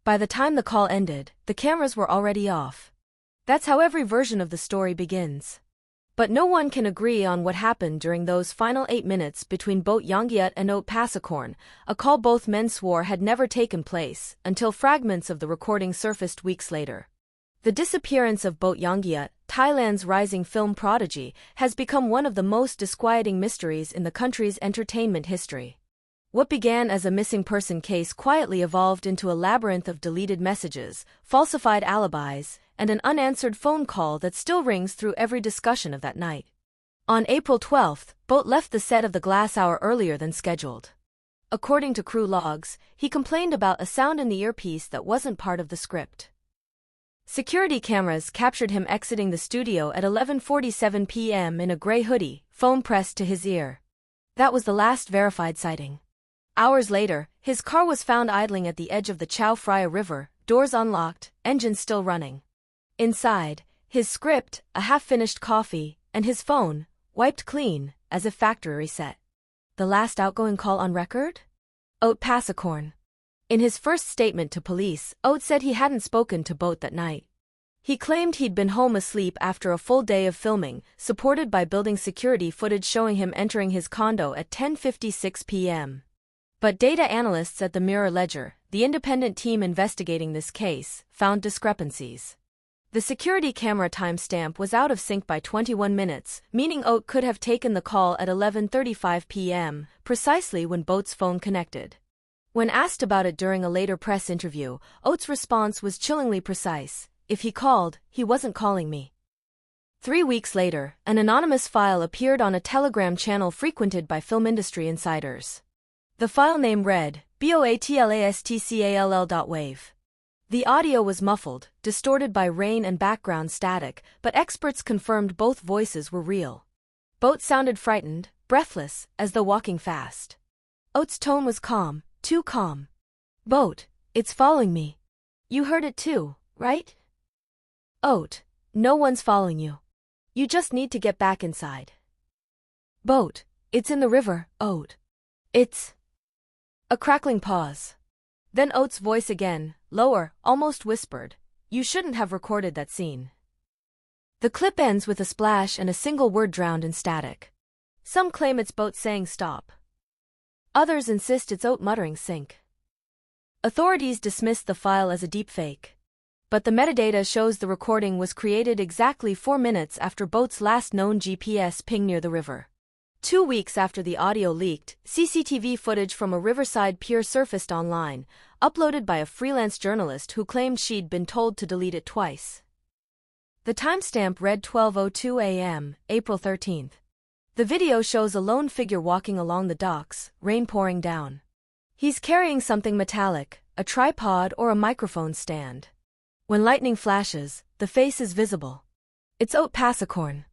By the time the call ended, the cameras were already off. That's how every version of the story begins. But no one can agree on what happened during those final 8 minutes between both Yongyut and Oat Pasakorn, a call both men swore had never taken place, until fragments of the recording surfaced weeks later. The disappearance of both Yongyut, Thailand's rising film prodigy, has become one of the most disquieting mysteries in the country's entertainment history. What began as a missing person case quietly evolved into a labyrinth of deleted messages, falsified alibis, and an unanswered phone call that still rings through every discussion of that night. On April 12, Boat left the set of The Glass Hour earlier than scheduled. According to crew logs, he complained about a sound in the earpiece that wasn't part of the script. Security cameras captured him exiting the studio at 11:47 p.m. in a gray hoodie, phone pressed to his ear. That was the last verified sighting. Hours later, his car was found idling at the edge of the Chao Phraya River, doors unlocked, engine still running. Inside, his script, a half-finished coffee, and his phone, wiped clean, as if factory reset. The last outgoing call on record? Oat Pasakorn. In his first statement to police, Oat said he hadn't spoken to Boat that night. He claimed he'd been home asleep after a full day of filming, supported by building security footage showing him entering his condo at 10:56 p.m. But data analysts at the Mirror Ledger, the independent team investigating this case, found discrepancies. The security camera timestamp was out of sync by 21 minutes, meaning Oat could have taken the call at 11:35 p.m., precisely when Boat's phone connected. When asked about it during a later press interview, Oat's response was chillingly precise: "If he called, he wasn't calling me." 3 weeks later, an anonymous file appeared on a Telegram channel frequented by film industry insiders. The file name read, boatlastcall.wave. The audio was muffled, distorted by rain and background static, but experts confirmed both voices were real. Boat sounded frightened, breathless, as though walking fast. Oat's tone was calm, too calm. "Boat, it's following me. You heard it too, right?" "Oat, no one's following you. You just need to get back inside." "Boat, it's in the river, Oat. It's..." A crackling pause. Then Oat's voice again, lower, almost whispered, "You shouldn't have recorded that scene." The clip ends with a splash and a single word drowned in static. Some claim it's Boat saying stop. Others insist it's Oat muttering sink. Authorities dismissed the file as a deepfake. But the metadata shows the recording was created exactly 4 minutes after Boat's last known GPS ping near the river. 2 weeks after the audio leaked, CCTV footage from a riverside pier surfaced online, uploaded by a freelance journalist who claimed she'd been told to delete it twice. The timestamp read 12:02 a.m., April 13. The video shows a lone figure walking along the docks, rain pouring down. He's carrying something metallic, a tripod or a microphone stand. When lightning flashes, the face is visible. It's Oat Pasakorn.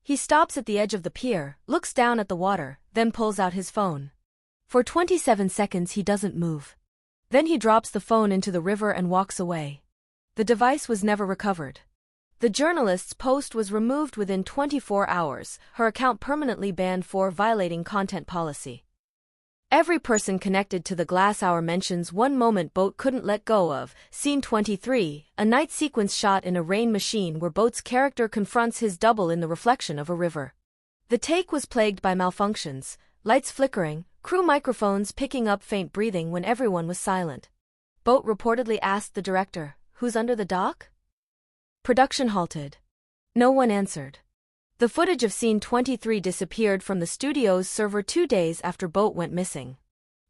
He stops at the edge of the pier, looks down at the water, then pulls out his phone. For 27 seconds he doesn't move. Then he drops the phone into the river and walks away. The device was never recovered. The journalist's post was removed within 24 hours, her account permanently banned for violating content policy. Every person connected to the Glass Hour mentions one moment Boat couldn't let go of, Scene 23, a night sequence shot in a rain machine where Boat's character confronts his double in the reflection of a river. The take was plagued by malfunctions, lights flickering, crew microphones picking up faint breathing when everyone was silent. Boat reportedly asked the director, "Who's under the dock?" Production halted. No one answered. The footage of Scene 23 disappeared from the studio's server 2 days after Boat went missing.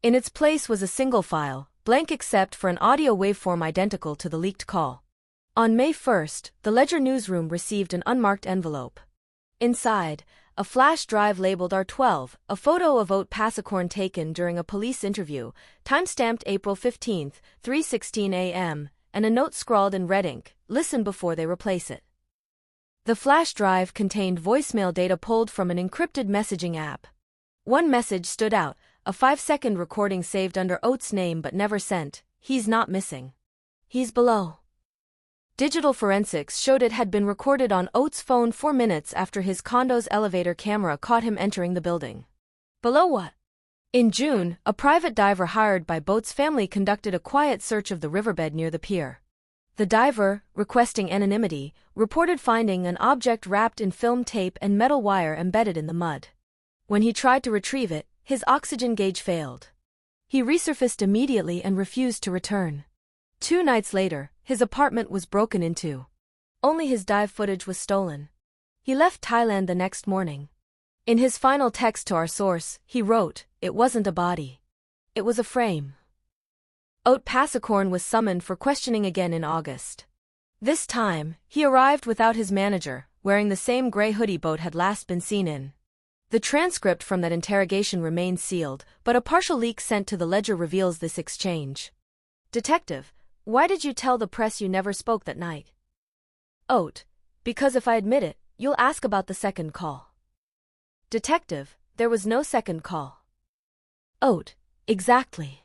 In its place was a single file, blank except for an audio waveform identical to the leaked call. On May 1, the Ledger newsroom received an unmarked envelope. Inside, a flash drive labeled R12, a photo of Oat Pasakorn taken during a police interview, timestamped April 15, 3:16 a.m., and a note scrawled in red ink, "Listen before they replace it." The flash drive contained voicemail data pulled from an encrypted messaging app. One message stood out, a 5-second recording saved under Oat's name but never sent. "He's not missing. He's below." Digital forensics showed it had been recorded on Oat's phone 4 minutes after his condo's elevator camera caught him entering the building. Below what? In June, a private diver hired by Boat's family conducted a quiet search of the riverbed near the pier. The diver, requesting anonymity, reported finding an object wrapped in film tape and metal wire embedded in the mud. When he tried to retrieve it, his oxygen gauge failed. He resurfaced immediately and refused to return. 2 nights later, his apartment was broken into. Only his dive footage was stolen. He left Thailand the next morning. In his final text to our source, he wrote, "It wasn't a body. It was a frame." Oat Pasakorn was summoned for questioning again in August. This time, he arrived without his manager, wearing the same gray hoodie Boat had last been seen in. The transcript from that interrogation remains sealed, but a partial leak sent to the Ledger reveals this exchange. "Detective, why did you tell the press you never spoke that night?" Oat, "Because if I admit it, you'll ask about the second call." Detective, "There was no second call." Oat, "Exactly."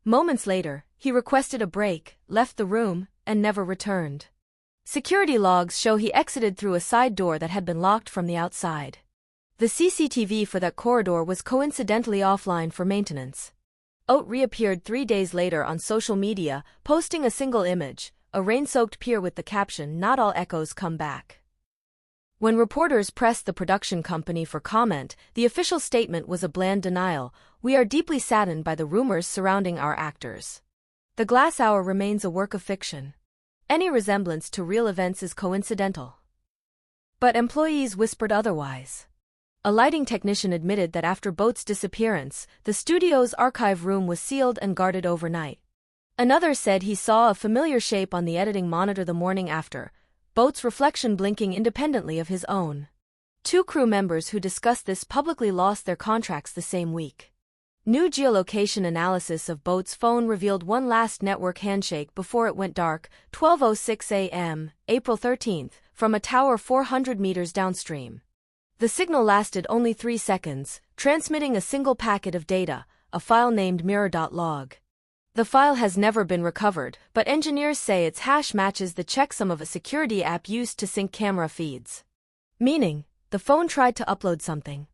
Moments later, he requested a break, left the room, and never returned. Security logs show he exited through a side door that had been locked from the outside. The CCTV for that corridor was coincidentally offline for maintenance. Oat reappeared 3 days later on social media, posting a single image, a rain-soaked pier with the caption, "Not all echoes come back." When reporters pressed the production company for comment, the official statement was a bland denial, "We are deeply saddened by the rumors surrounding our actors. The Glass Hour remains a work of fiction. Any resemblance to real events is coincidental." But employees whispered otherwise. A lighting technician admitted that after Boat's disappearance, the studio's archive room was sealed and guarded overnight. Another said he saw a familiar shape on the editing monitor the morning after, Boat's reflection blinking independently of his own. 2 crew members who discussed this publicly lost their contracts the same week. New geolocation analysis of Boat's phone revealed one last network handshake before it went dark, 12:06 a.m., April 13, from a tower 400 meters downstream. The signal lasted only 3 seconds, transmitting a single packet of data, a file named mirror.log. The file has never been recovered, but engineers say its hash matches the checksum of a security app used to sync camera feeds. Meaning, the phone tried to upload something.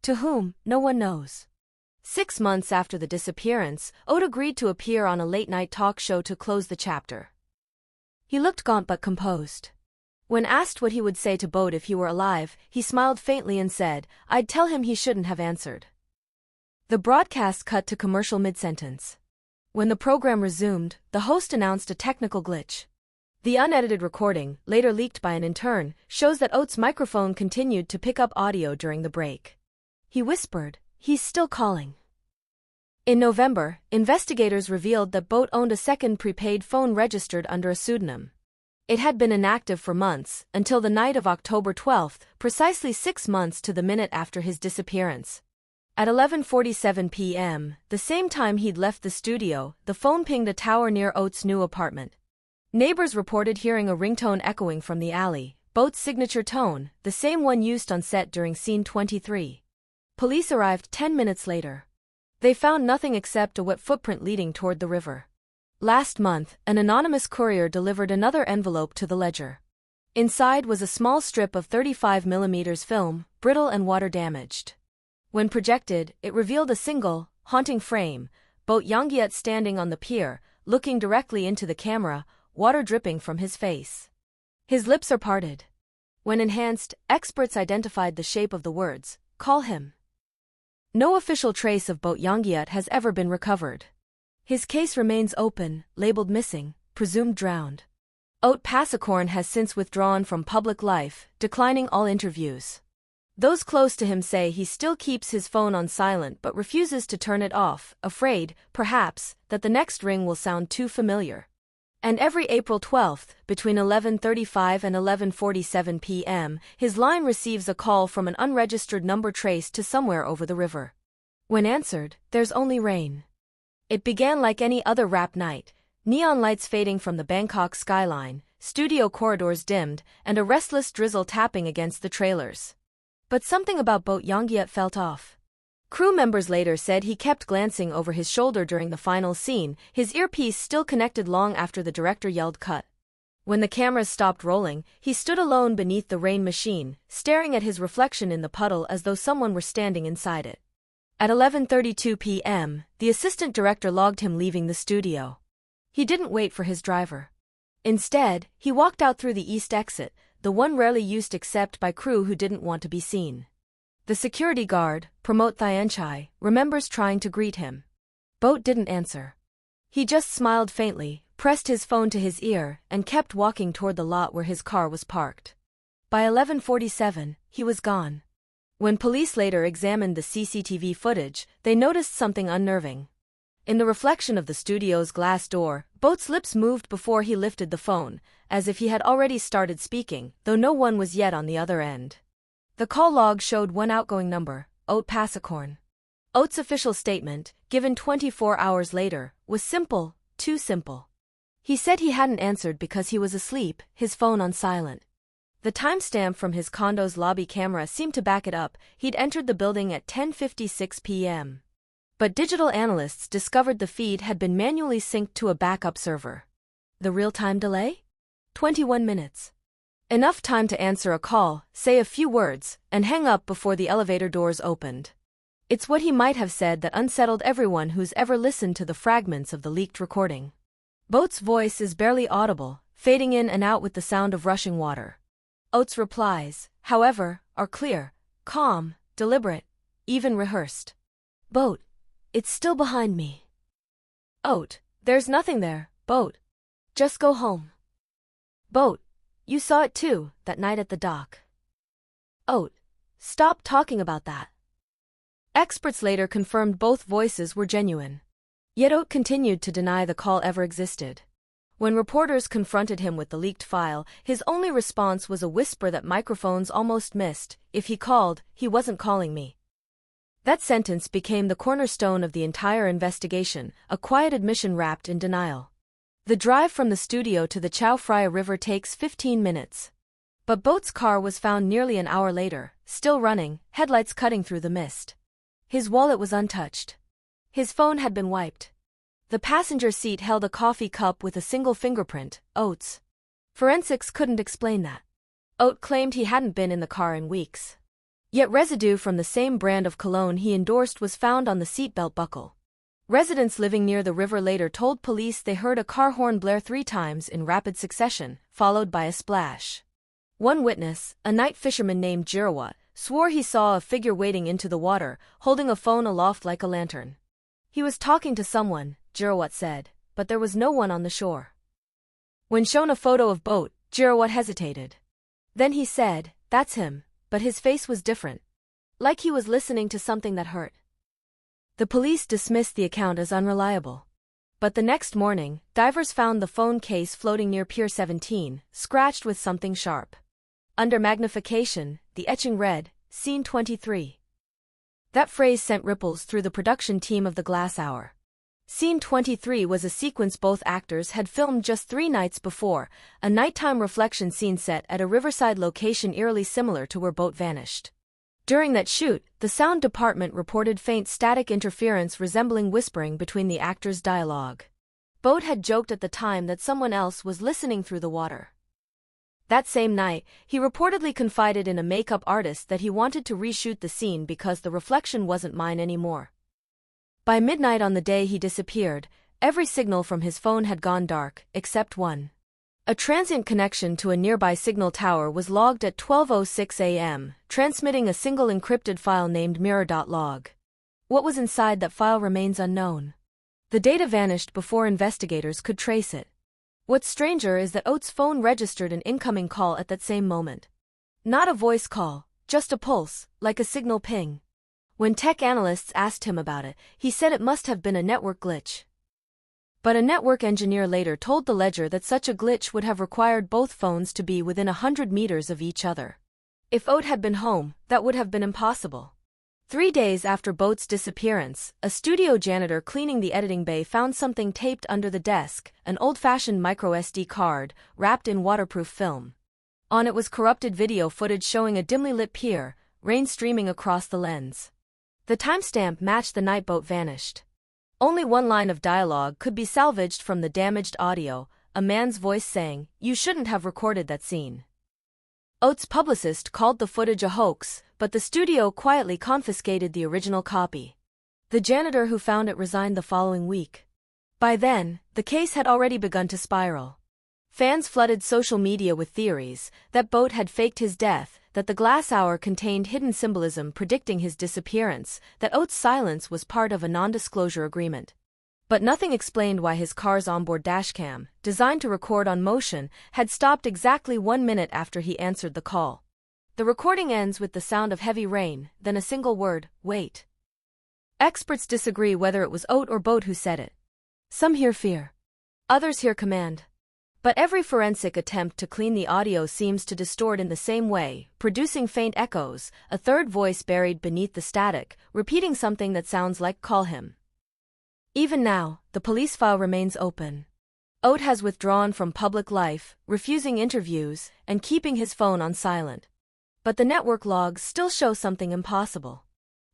To whom, no one knows. 6 months after the disappearance, Oat agreed to appear on a late-night talk show to close the chapter. He looked gaunt but composed. When asked what he would say to Boat if he were alive, he smiled faintly and said, "I'd tell him he shouldn't have answered." The broadcast cut to commercial mid-sentence. When the program resumed, the host announced a technical glitch. The unedited recording, later leaked by an intern, shows that Oat's microphone continued to pick up audio during the break. He whispered, "He's still calling." In November, investigators revealed that Boat owned a second prepaid phone registered under a pseudonym. It had been inactive for months, until the night of October 12, precisely 6 months to the minute after his disappearance. At 11:47 p.m., the same time he'd left the studio, the phone pinged a tower near Oat's new apartment. Neighbors reported hearing a ringtone echoing from the alley, Boat's signature tone, the same one used on set during scene 23. Police arrived 10 minutes later. They found nothing except a wet footprint leading toward the river. Last month, an anonymous courier delivered another envelope to the Ledger. Inside was a small strip of 35mm film, brittle and water-damaged. When projected, it revealed a single, haunting frame, Boat Yongyut standing on the pier, looking directly into the camera, water dripping from his face. His lips are parted. When enhanced, experts identified the shape of the words, "Call him." No official trace of Boat Yongyut has ever been recovered. His case remains open, labeled missing, presumed drowned. Oat Pasakorn has since withdrawn from public life, declining all interviews. Those close to him say he still keeps his phone on silent but refuses to turn it off, afraid, perhaps, that the next ring will sound too familiar. And every April 12, between 11:35 and 11:47 p.m., his line receives a call from an unregistered number traced to somewhere over the river. When answered, there's only rain. It began like any other rap night, neon lights fading from the Bangkok skyline, studio corridors dimmed, and a restless drizzle tapping against the trailers. But something about Boat Yongyut felt off. Crew members later said he kept glancing over his shoulder during the final scene, his earpiece still connected long after the director yelled cut. When the cameras stopped rolling, he stood alone beneath the rain machine, staring at his reflection in the puddle as though someone were standing inside it. At 11:32 p.m., the assistant director logged him leaving the studio. He didn't wait for his driver. Instead, he walked out through the east exit, the one rarely used except by crew who didn't want to be seen. The security guard, Pramod Thyanchai, remembers trying to greet him. Boat didn't answer. He just smiled faintly, pressed his phone to his ear, and kept walking toward the lot where his car was parked. By 11:47, he was gone. When police later examined the CCTV footage, they noticed something unnerving. In the reflection of the studio's glass door, Boat's lips moved before he lifted the phone, as if he had already started speaking, though no one was yet on the other end. The call log showed one outgoing number, Oat Pasakorn. Oat's official statement, given 24 hours later, was simple, too simple. He said he hadn't answered because he was asleep, his phone on silent. The timestamp from his condo's lobby camera seemed to back it up. He'd entered the building at 10:56 p.m. But digital analysts discovered the feed had been manually synced to a backup server. The real-time delay? 21 minutes. Enough time to answer a call, say a few words, and hang up before the elevator doors opened. It's what he might have said that unsettled everyone who's ever listened to the fragments of the leaked recording. Boat's voice is barely audible, fading in and out with the sound of rushing water. Oat's replies, however, are clear, calm, deliberate, even rehearsed. Boat, it's still behind me. Oat, there's nothing there, Boat. Just go home. Boat, you saw it too, that night at the dock. Oat, stop talking about that. Experts later confirmed both voices were genuine. Yet Oat continued to deny the call ever existed. When reporters confronted him with the leaked file, his only response was a whisper that microphones almost missed: "If he called, he wasn't calling me." That sentence became the cornerstone of the entire investigation, a quiet admission wrapped in denial. The drive from the studio to the Chao Phraya River takes 15 minutes. But Boat's car was found nearly an hour later, still running, headlights cutting through the mist. His wallet was untouched. His phone had been wiped. The passenger seat held a coffee cup with a single fingerprint, Oat's. Forensics couldn't explain that. Oat claimed he hadn't been in the car in weeks. Yet residue from the same brand of cologne he endorsed was found on the seatbelt buckle. Residents living near the river later told police they heard a car horn blare 3 times in rapid succession, followed by a splash. One witness, a night fisherman named Yongyut, swore he saw a figure wading into the water, holding a phone aloft like a lantern. He was talking to someone, Yongyut said, but there was no one on the shore. When shown a photo of Boat, Yongyut hesitated. Then he said, "That's him," but his face was different. Like he was listening to something that hurt. The police dismissed the account as unreliable. But the next morning, divers found the phone case floating near Pier 17, scratched with something sharp. Under magnification, the etching read, "Scene 23." That phrase sent ripples through the production team of The Glass Hour. Scene 23 was a sequence both actors had filmed just 3 nights before, a nighttime reflection scene set at a riverside location eerily similar to where Boat vanished. During that shoot, the sound department reported faint static interference resembling whispering between the actors' dialogue. Boat had joked at the time that someone else was listening through the water. That same night, he reportedly confided in a makeup artist that he wanted to reshoot the scene because the reflection wasn't mine anymore. By midnight on the day he disappeared, every signal from his phone had gone dark, except one. A transient connection to a nearby signal tower was logged at 12:06 a.m., transmitting a single encrypted file named mirror.log. What was inside that file remains unknown. The data vanished before investigators could trace it. What's stranger is that Oat's phone registered an incoming call at that same moment. Not a voice call, just a pulse, like a signal ping. When tech analysts asked him about it, he said it must have been a network glitch. But a network engineer later told the Ledger that such a glitch would have required both phones to be within 100 meters of each other. If Oat had been home, that would have been impossible. 3 days after Boat's disappearance, a studio janitor cleaning the editing bay found something taped under the desk, an old-fashioned microSD card, wrapped in waterproof film. On it was corrupted video footage showing a dimly lit pier, rain streaming across the lens. The timestamp matched the night Boat vanished. Only one line of dialogue could be salvaged from the damaged audio, a man's voice saying, "You shouldn't have recorded that scene." Oat's publicist called the footage a hoax, but the studio quietly confiscated the original copy. The janitor who found it resigned the following week. By then, the case had already begun to spiral. Fans flooded social media with theories that Boat had faked his death, that the glass hour contained hidden symbolism predicting his disappearance, that Oat's silence was part of a non-disclosure agreement. But nothing explained why his car's onboard dashcam, designed to record on motion, had stopped exactly 1 minute after he answered the call. The recording ends with the sound of heavy rain, then a single word, wait. Experts disagree whether it was Oat or Boat who said it. Some hear fear. Others hear command. But every forensic attempt to clean the audio seems to distort in the same way, producing faint echoes, a third voice buried beneath the static, repeating something that sounds like call him. Even now, the police file remains open. Oat has withdrawn from public life, refusing interviews, and keeping his phone on silent. But the network logs still show something impossible.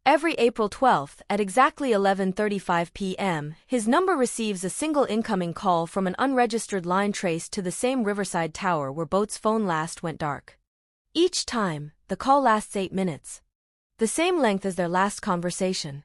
Every April 12th, at exactly 11:35 p.m., his number receives a single incoming call from an unregistered line traced to the same riverside tower where Boat's phone last went dark. Each time, the call lasts 8 minutes. The same length as their last conversation.